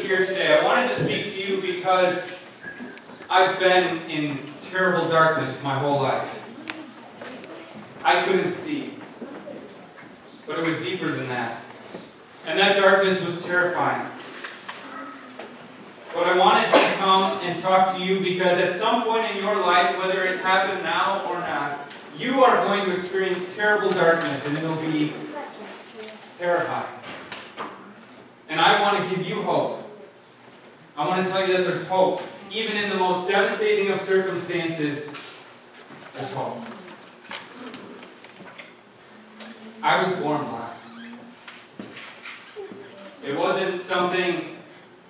here today. I wanted to speak to you because I've been in terrible darkness my whole life. I couldn't see, but it was deeper than that. And that darkness was terrifying. But I wanted to come and talk to you because at some point in your life, whether it's happened now or not, you are going to experience terrible darkness and it'll be terrifying. And I want to give you hope. I want to tell you that there's hope. Even in the most devastating of circumstances, there's hope. I was born blind. It wasn't something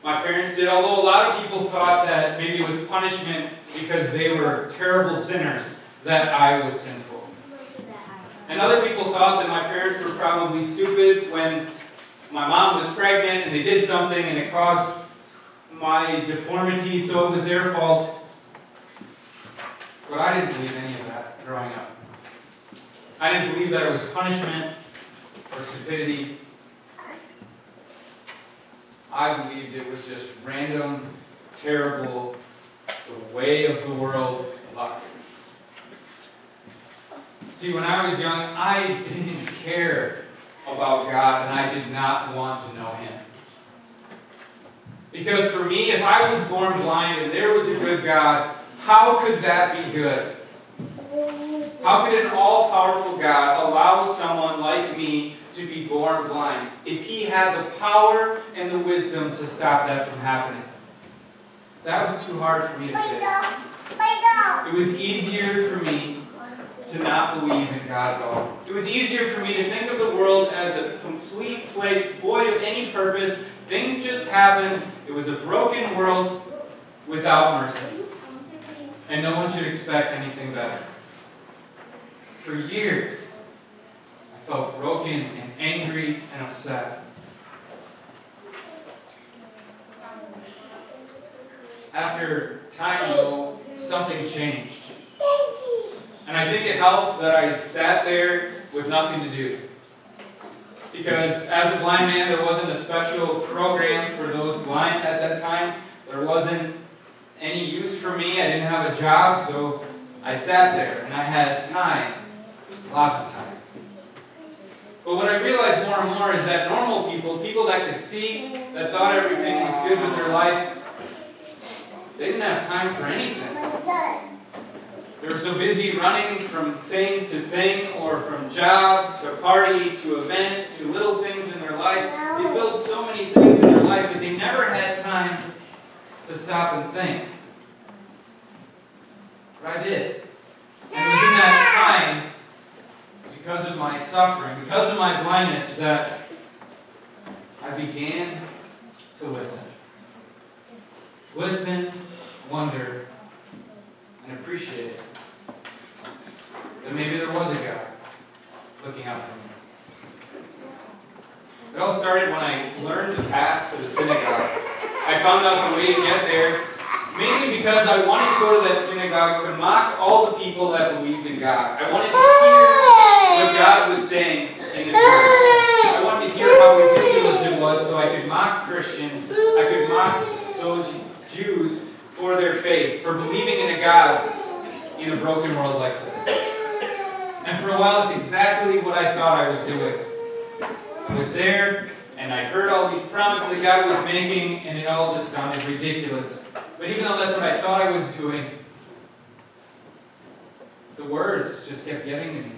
my parents did, although a lot of people thought that maybe it was punishment because they were terrible sinners that I was sinful. And other people thought that my parents were probably stupid when my mom was pregnant and they did something and it caused my deformity, so it was their fault. But I didn't believe any of that growing up. I didn't believe that it was punishment or stupidity. I believed it was just random, terrible, the way of the world luck. See, when I was young, I didn't care about God, and I did not want to know Him. Because for me, if I was born blind and there was a good God, how could that be good? How could an all-powerful God allow someone like me to be born blind if He had the power and the wisdom to stop that from happening? That was too hard for me to fix. It was easier for me to not believe in God at all. It was easier for me to think of the world as a complete place void of any purpose. Things just happened. It was a broken world without mercy. And no one should expect anything better. For years, I felt broken and angry and upset. After time, though, something changed. And I think it helped that I sat there with nothing to do. Because as a blind man, there wasn't a special program for those blind at that time. There wasn't any use for me. I didn't have a job, so I sat there and I had time, lots of time. But what I realized more and more is that normal people, people that could see, that thought everything was good with their life, they didn't have time for anything. They were so busy running from thing to thing, or from job to party to event to little things in their life. They filled so many things in their life that they never had time to stop and think. But I did. And it was in that time, because of my suffering, because of my blindness, that I began to listen. Listen, wonder, and appreciate it. That maybe there was a God looking out for me. It all started when I learned the path to the synagogue. I found out the way to get there, mainly because I wanted to go to that synagogue to mock all the people that believed in God. I wanted to hear what God was saying in His Word. I wanted to hear how ridiculous it was so I could mock Christians. I could mock those Jews for their faith, for believing in a God in a broken world like this. And for a while, it's exactly what I thought I was doing. I was there, and I heard all these promises that God was making, and it all just sounded ridiculous. But even though that's what I thought I was doing, the words just kept getting to me.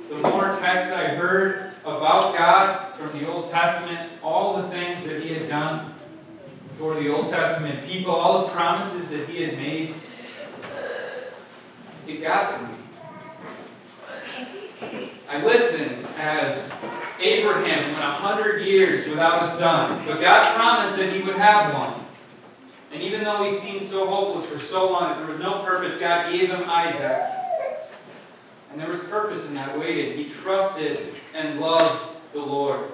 The more texts I heard about God from the Old Testament, all the things that He had done for the Old Testament people, all the promises that He had made, it got to me. I listened as Abraham went 100 years without a son, but God promised that he would have one. And even though he seemed so hopeless for so long that there was no purpose, God gave him Isaac. And there was purpose in that waiting. He trusted and loved the Lord.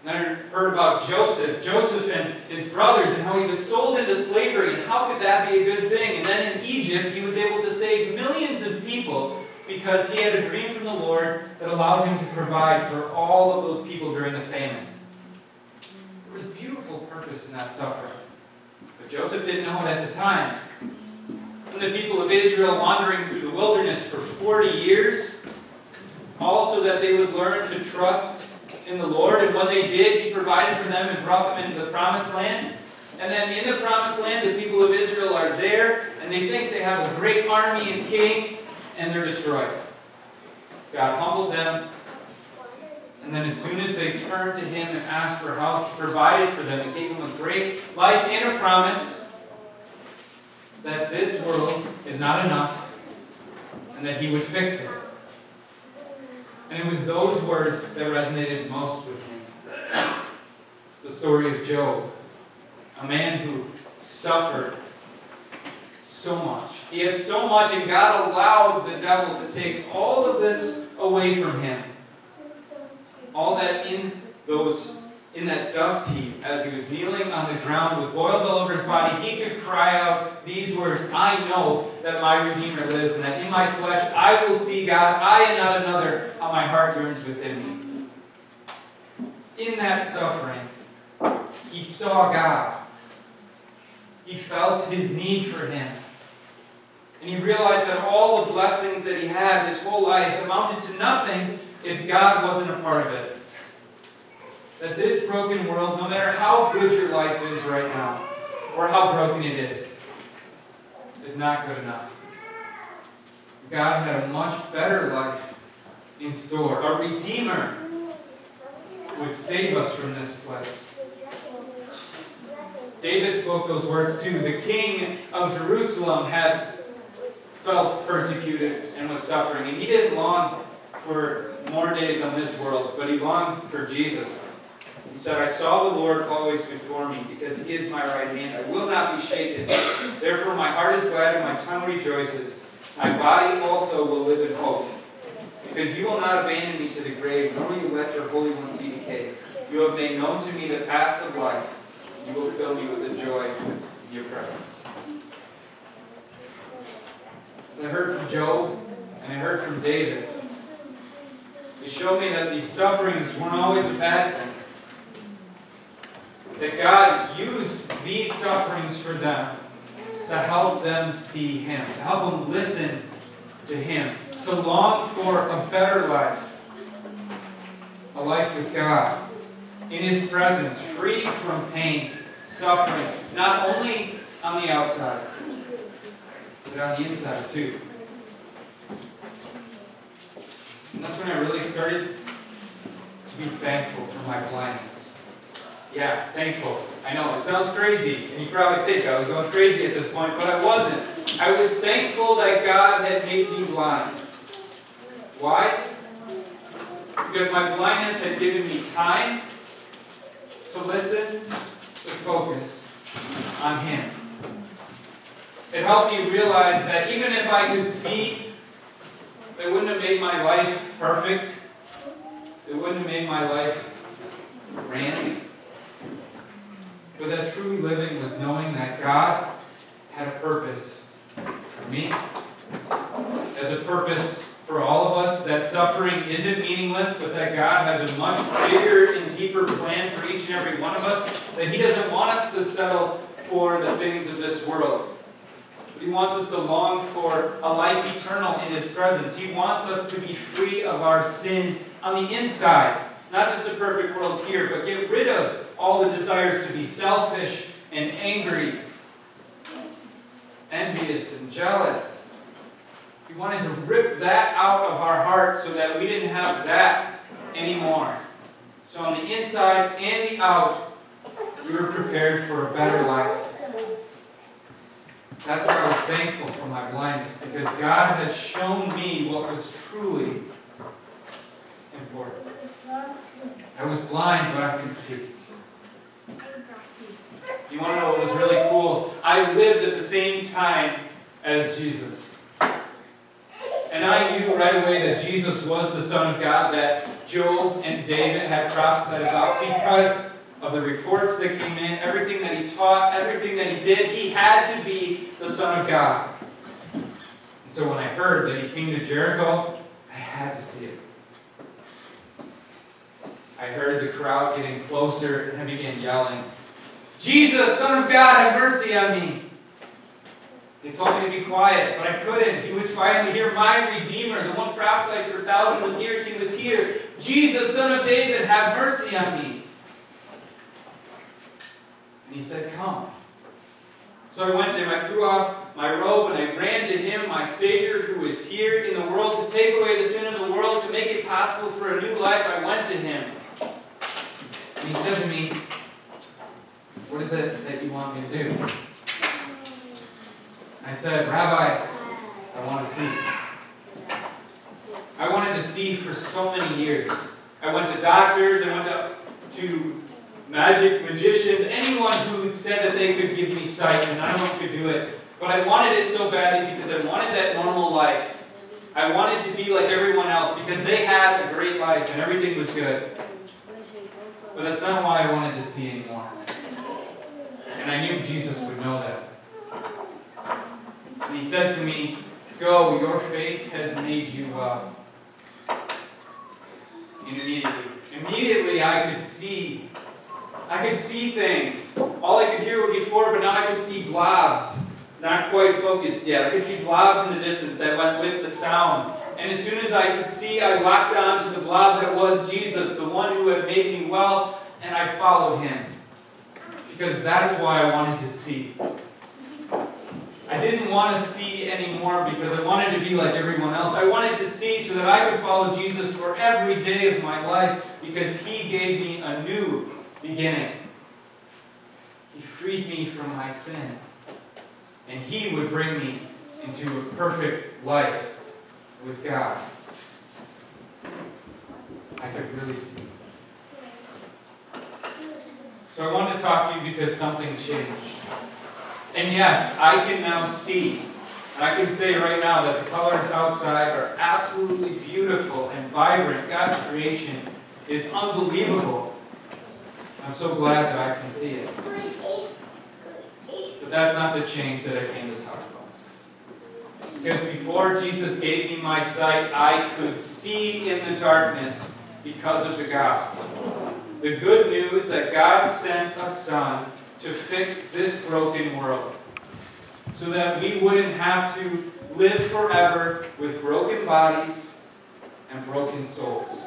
And I heard about Joseph and his brothers, and how he was sold into slavery, and how could that be a good thing? And then in Egypt, he was able to save millions of people because he had a dream from the Lord that allowed him to provide for all of those people during the famine. purpose in that suffering. But Joseph didn't know it at the time. And the people of Israel wandering through the wilderness for 40 years, all so that they would learn to trust in the Lord. And when they did, He provided for them and brought them into the promised land. And then in the promised land, the people of Israel are there, and they think they have a great army and king, and they're destroyed. God humbled them, and then as soon as they turned to Him and asked for help, He provided for them and gave them a great life and a promise that this world is not enough, and that He would fix it. And it was those words that resonated most with me. The story of Job. A man who suffered so much. He had so much, and God allowed the devil to take all of this away from him. All that in that dust heap, as he was kneeling on the ground with boils all over his body, he could cry out these words, I know that my Redeemer lives, and that in my flesh I will see God, I and not another, how my heart yearns within me. In that suffering, he saw God. He felt His need for Him. And he realized that all the blessings that he had his whole life amounted to nothing if God wasn't a part of it. That this broken world, no matter how good your life is right now, or how broken it is not good enough. God had a much better life in store. A Redeemer would save us from this place. David spoke those words too. The king of Jerusalem had felt persecuted and was suffering. And he didn't long for more days on this world, but he longed for Jesus. He said, I saw the Lord always before me, because He is my right hand. I will not be shaken. Therefore my heart is glad and my tongue rejoices. My body also will live in hope. Because you will not abandon me to the grave, nor will you let your Holy One see decay. You have made known to me the path of life. You will fill me with the joy in your presence. As I heard from Job, and I heard from David, they showed me that these sufferings weren't always a bad thing. That God used these sufferings for them to help them see Him, to help them listen to Him, to long for a better life, a life with God, in His presence, free from pain, suffering, not only on the outside, but on the inside too. And that's when I really started to be thankful for my blindness. Yeah, thankful. I know, it sounds crazy, and you probably think I was going crazy at this point, but I wasn't. I was thankful that God had made me blind. Why? Because my blindness had given me time to listen, to focus on Him. It helped me realize that even if I could see, it wouldn't have made my life perfect. It wouldn't have made my life grand. But that true living was knowing that God had a purpose for me, as a purpose for all of us, that suffering isn't meaningless, but that God has a much bigger and deeper plan for each and every one of us, that He doesn't want us to settle for the things of this world. But He wants us to long for a life eternal in His presence. He wants us to be free of our sin on the inside. Not just a perfect world here, but get rid of all the desires to be selfish and angry, envious and jealous. He wanted to rip that out of our hearts so that we didn't have that anymore. So on the inside and the out, we were prepared for a better life. That's why I was thankful for my blindness, because God had shown me what was truly important. I was blind, but I could see. You want to know what was really cool? I lived at the same time as Jesus. And I knew right away that Jesus was the Son of God that Job and David had prophesied about, because of the reports that came in, everything that he taught, everything that he did. He had to be the Son of God. And so when I heard that he came to Jericho, I had to see it. I heard the crowd getting closer, and I began yelling, Jesus, Son of God, have mercy on me. They told me to be quiet, but I couldn't. He was finally here, my Redeemer, the one prophesied for thousands of years. He was here. Jesus, Son of David, have mercy on me. And he said, come. So I went to him. I threw off my robe and I ran to him, my Savior, who is here in the world to take away the sin of the world, to make it possible for a new life. I went to him. And he said to me, what is it that you want me to do? I said, Rabbi, I want to see. I wanted to see for so many years. I went to doctors, I went to magicians, anyone who said that they could give me sight, and none of them could do it. But I wanted it so badly because I wanted that normal life. I wanted to be like everyone else because they had a great life and everything was good. But that's not why I wanted to see anymore. And I knew Jesus would know that. And he said to me, go, your faith has made you well. And immediately I could see. I could see things. All I could hear before, but now I could see blobs. Not quite focused yet. I could see blobs in the distance that went with the sound. And as soon as I could see, I locked on to the blob that was Jesus, the one who had made me well, and I followed him. Because that is why I wanted to see. I didn't want to see anymore because I wanted to be like everyone else. I wanted to see so that I could follow Jesus for every day of my life because he gave me a new beginning. He freed me from my sin. And he would bring me into a perfect life with God. I could really see. So I wanted to talk to you because something changed. And yes, I can now see. I can say right now that the colors outside are absolutely beautiful and vibrant. God's creation is unbelievable. I'm so glad that I can see it. But that's not the change that I came to talk about. Because before Jesus gave me my sight, I could see in the darkness because of the gospel. The good news that God sent a Son to fix this broken world. So that we wouldn't have to live forever with broken bodies and broken souls.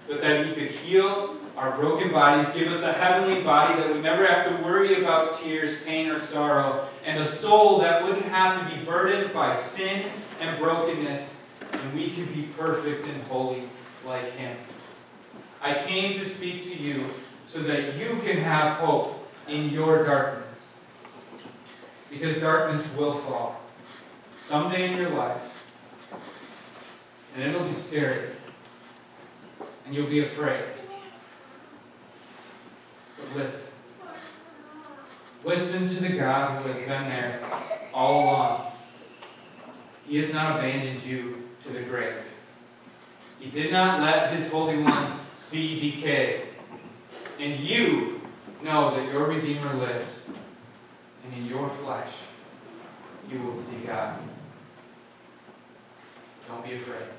But that he could heal our broken bodies, give us a heavenly body that would never have to worry about tears, pain, or sorrow, and a soul that wouldn't have to be burdened by sin and brokenness, and we could be perfect and holy like him. I came to speak to you so that you can have hope in your darkness. Because darkness will fall someday in your life, and it'll be scary, and you'll be afraid. But listen. Listen to the God who has been there all along. He has not abandoned you to the grave. He did not let his Holy One see decay. And you know that your Redeemer lives. And in your flesh, you will see God. Don't be afraid.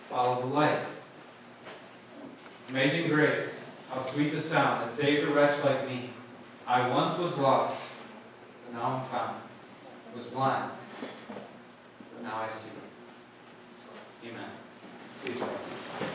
Follow the light. Amazing grace. How sweet the sound that saved a wretch like me. I once was lost, but now I'm found. I was blind, but now I see. Amen. Please rise.